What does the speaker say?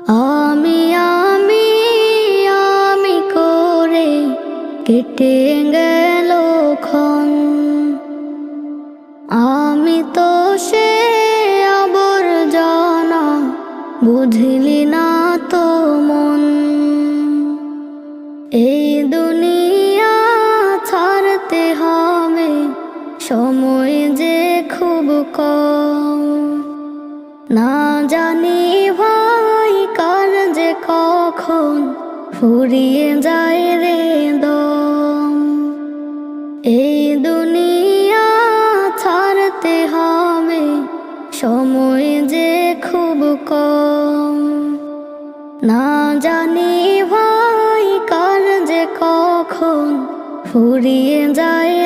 আমি আমি আমি করে কেটে গেল ক্ষণ। আমি তো সে আবর্জনা, বুঝলি না তো মন। এই দুনিয়া ছাড়তে হবে, সময় যে খুব কম। না জানি ভাই কার যে কখন ফুরিয়ে যায় রে দম। এই দুনিয়া ছাড়তে হবে, সময় যে খুব কম। না জানি ভাই কার যে কখন ফুরিয়ে যায়